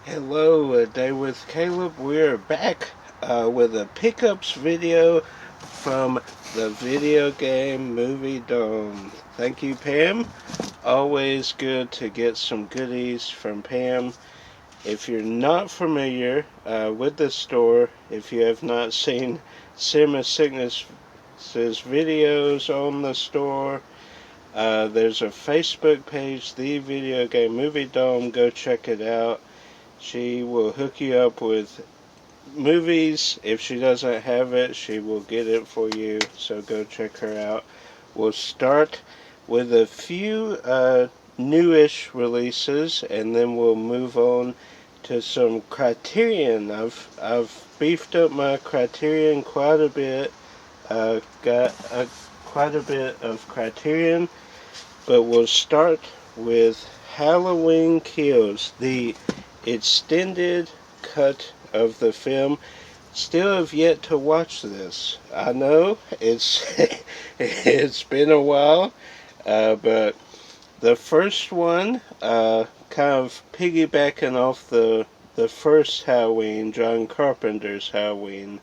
Hello, A Day with Caleb. We're back with a pickups video from the video game Movie Dome. Thank you, Pam. Always good to get some goodies from Pam. If you're not familiar with the store, if you have not seen Cinema Sickness's videos on the store, there's a Facebook page, The Video Game Movie Dome. Go check it out. She will hook you up with movies. If she doesn't have it, she will get it for you. So go check her out. We'll start with a few newish releases, and then we'll move on to some Criterion. I've beefed up my Criterion quite a bit. Got quite a bit of Criterion, but we'll start with Halloween Kills, the extended cut of the film. Still have yet to watch this. I know it's it's been a while, but the first one, kind of piggybacking off the first Halloween, John Carpenter's Halloween,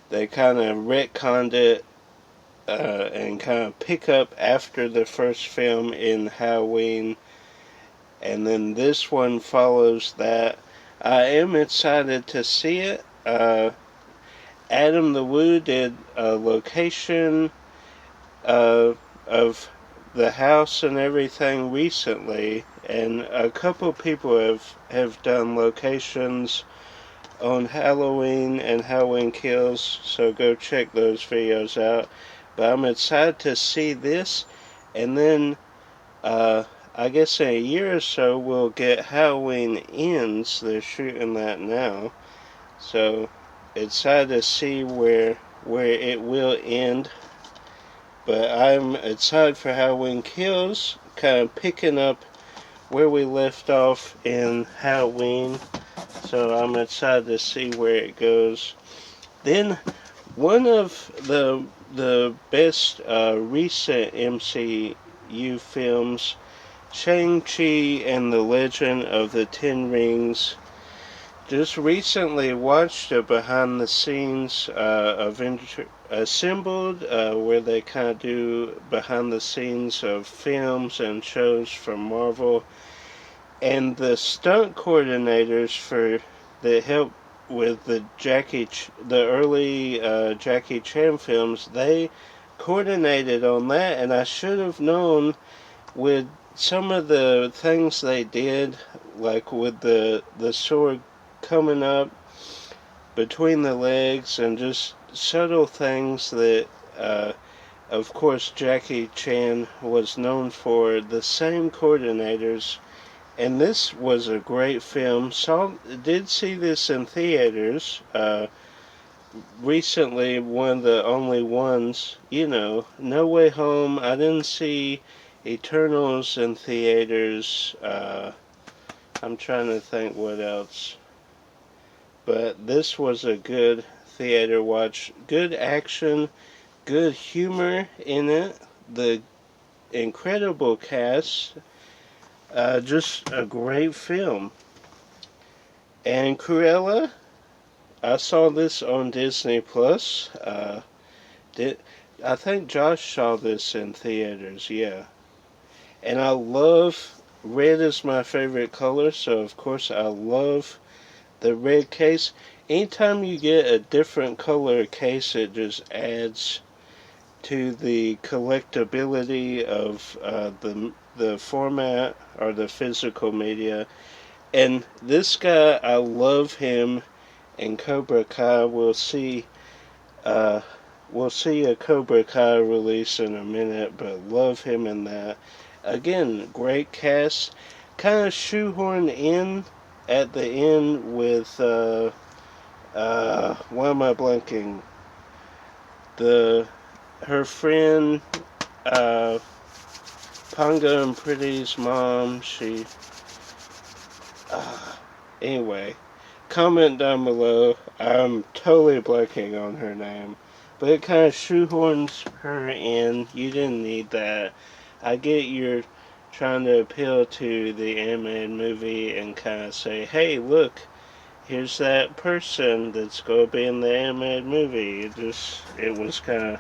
they kind of retconned it and kind of pick up after the first film in Halloween, and then this one follows that. I am excited to see it. Adam the Woo did a location of the house and everything recently, and a couple people have done locations on Halloween and Halloween Kills, so go check those videos out. But I'm excited to see this, and then I guess in a year or so we'll get Halloween Ends. They're shooting that now, so excited to see where it will end. But I'm excited for Halloween Kills, kind of picking up where we left off in Halloween. So I'm excited to see where it goes. Then one of the best recent MCU films, Shang-Chi and the Legend of the Ten Rings. Just recently watched a behind the scenes of Assembled, where they kind of do behind the scenes of films and shows from Marvel. And the stunt coordinators for the help with the early Jackie Chan films, they coordinated on that, and I should have known with some of the things they did, like with the sword coming up between the legs, and just subtle things that, of course, Jackie Chan was known for. The same coordinators, and this was a great film. Did see this in theaters recently, one of the only ones. No Way Home. I didn't see Eternals in theaters. I'm trying to think what else. But this was a good theater watch. Good action, good humor in it. The incredible cast. Just a great film. And Cruella, I saw this on Disney Plus. I think Josh saw this in theaters, yeah. And I love, red is my favorite color, so of course I love the red case. Anytime you get a different color case, it just adds to the collectability of the format or the physical media. And this guy, I love him in Cobra Kai. We'll see a Cobra Kai release in a minute, but love him in that. Again, great cast. Kind of shoehorned in at the end with why am I blanking? Her friend, Pongo and Pretty's mom. Anyway, comment down below. I'm totally blanking on her name, but it kind of shoehorns her in. You didn't need that. I get you're trying to appeal to the animated movie and kind of say, hey, look, here's that person that's going to be in the animated movie. It was kind of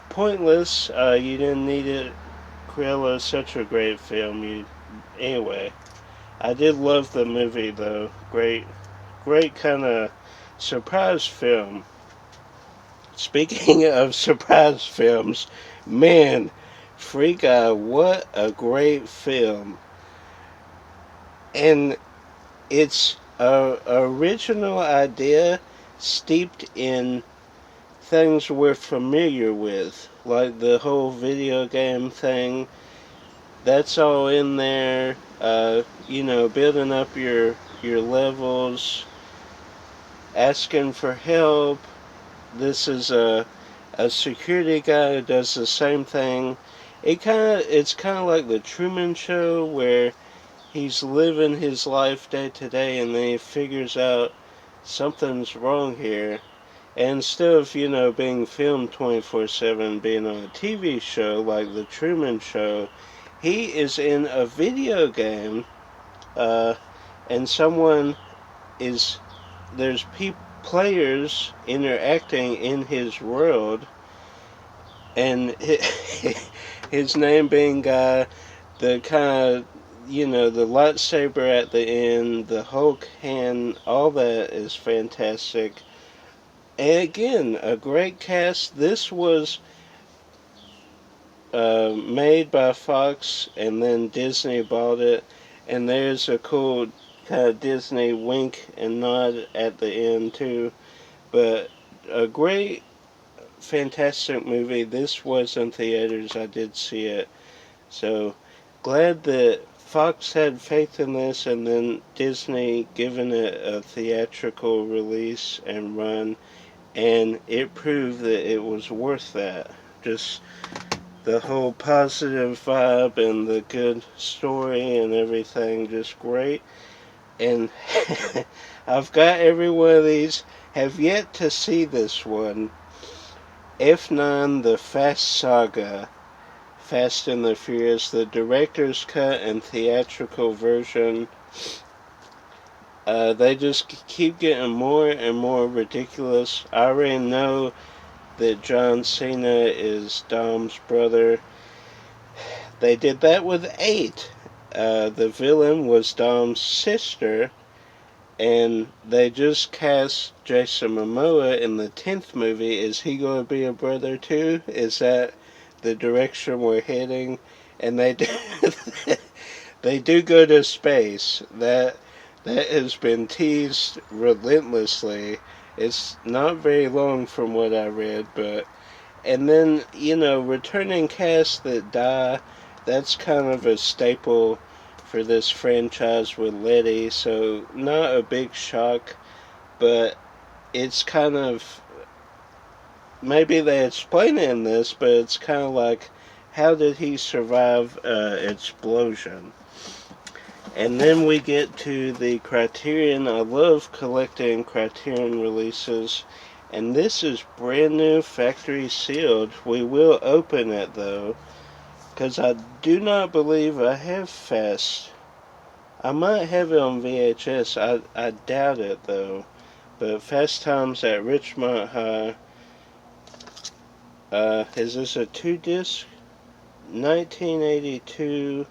pointless. You didn't need it. Cruella is such a great film. Anyway, I did love the movie though. Great kind of surprise film. Speaking of surprise films, man, Freaka, what a great film. And it's a original idea steeped in things we're familiar with, like the whole video game thing. That's all in there. Building up your levels, asking for help. This is a security guy who does the same thing. It's kind of like the Truman Show, where he's living his life day to day, and then he figures out something's wrong here. And instead of, being filmed 24/7, being on a TV show like the Truman Show, he is in a video game, and there's players interacting in his world, and his name being Guy, the kind of, the lightsaber at the end, the Hulk hand, all that is fantastic. And again, a great cast. This was made by Fox, and then Disney bought it. And there's a cool kind of Disney wink and nod at the end too. But a great, fantastic movie. This was in theaters. I did see it. So glad that Fox had faith in this, and then Disney giving it a theatrical release and run. And it proved that it was worth that. Just the whole positive vibe and the good story and everything, just great. And I've got every one of these. Have yet to see this one. F9, The Fast Saga. Fast and the Furious, the director's cut and theatrical version. They just keep getting more and more ridiculous. I already know that John Cena is Dom's brother. They did that with 8. The villain was Dom's sister, and they just cast Jason Momoa in the 10th movie. Is he going to be a brother too? Is that the direction we're heading? And they do go to space. That has been teased relentlessly. It's not very long from what I read, and then, returning cast that die, that's kind of a staple for this franchise with Letty, so not a big shock, but it's kind of, maybe they explain it in this, but it's kind of like, how did he survive explosion? And then we get to the Criterion. I love collecting Criterion releases. And this is brand new, factory sealed. We will open it though, because I do not believe I have Fast. I might have it on VHS. I doubt it though. But Fast Times at Richmond High. Is this a 2-disc? 1982.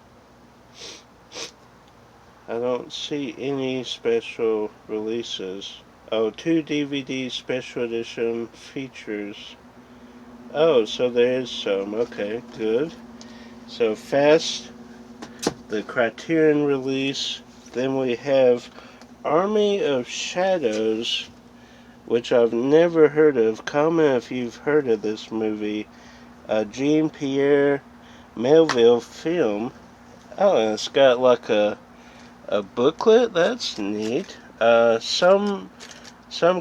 I don't see any special releases. Oh, 2 DVD special edition features. Oh, so there is some. Okay, good. So Fast, the Criterion release. Then we have Army of Shadows, which I've never heard of. Comment if you've heard of this movie. Jean-Pierre Melville film. Oh, and it's got like a booklet. That's neat. Some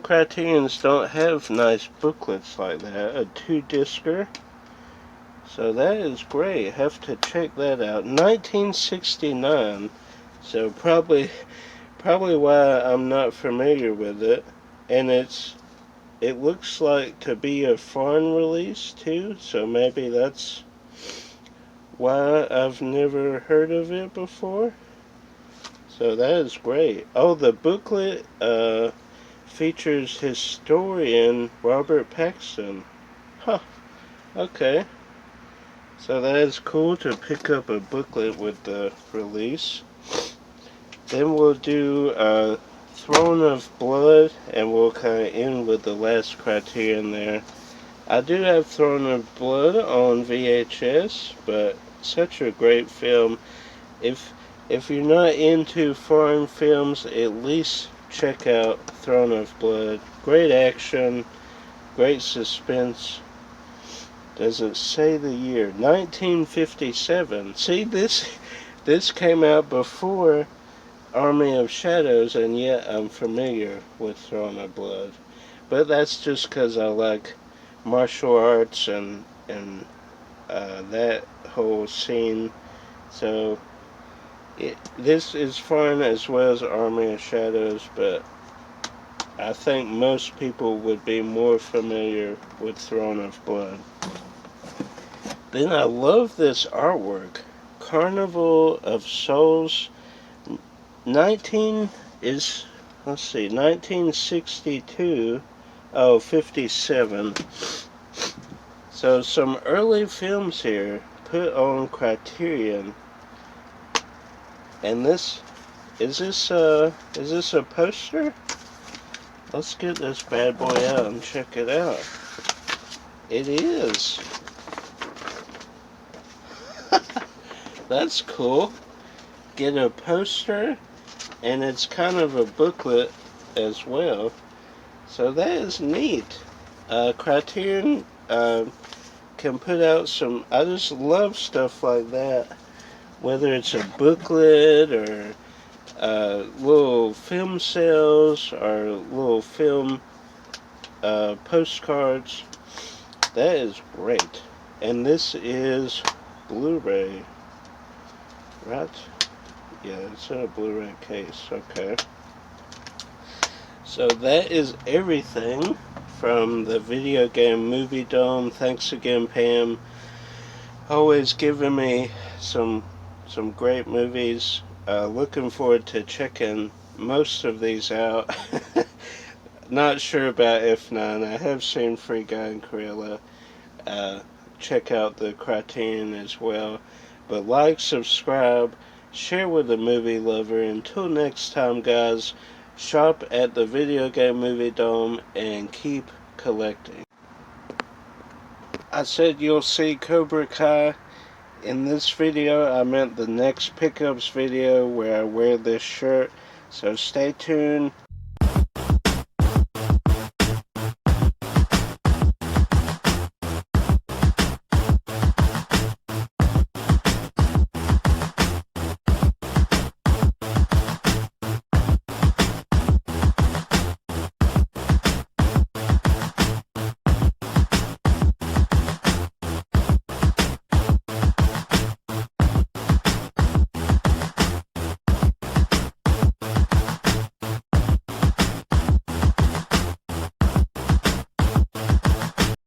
Criterions don't have nice booklets like that. A 2-discer. So that is great. Have to check that out. 1969. So probably why I'm not familiar with it. And it looks like to be a foreign release too. So maybe that's why I've never heard of it before. So that is great. Oh, the booklet features historian Robert Paxton. Huh, okay. So that is cool to pick up a booklet with the release. Then we'll do Throne of Blood, and we'll kind of end with the last Criterion there. I do have Throne of Blood on VHS, but such a great film. If you're not into foreign films, at least check out Throne of Blood. Great action, great suspense. Does it say the year? 1957. See, this came out before Army of Shadows, and yet I'm familiar with Throne of Blood. But that's just because I like martial arts and that whole scene. So this is fun as well as Army of Shadows, but I think most people would be more familiar with Throne of Blood. Then I love this artwork. Carnival of Souls. 1962. Oh, 57. So some early films here put on Criterion. And is this a poster? Let's get this bad boy out and check it out. It is. That's cool. Get a poster, and it's kind of a booklet as well. So that is neat. Criterion can put out some. I just love stuff like that. Whether it's a booklet or little film sales or little film postcards. That is great. And this is Blu-ray, right? Yeah, it's in a Blu-ray case. Okay. So that is everything from the Video Game Movie Dome. Thanks again, Pam. Always giving me some great movies. Looking forward to checking most of these out. Not sure about F9. I have seen Freaka and Cruella. Check out the Criterion as well. But like, subscribe, share with a movie lover. Until next time, guys, shop at the Video Game Movie Dome and keep collecting. I said you'll see Cobra Kai. In this video, I meant the next pickups video where I wear this shirt. So stay tuned.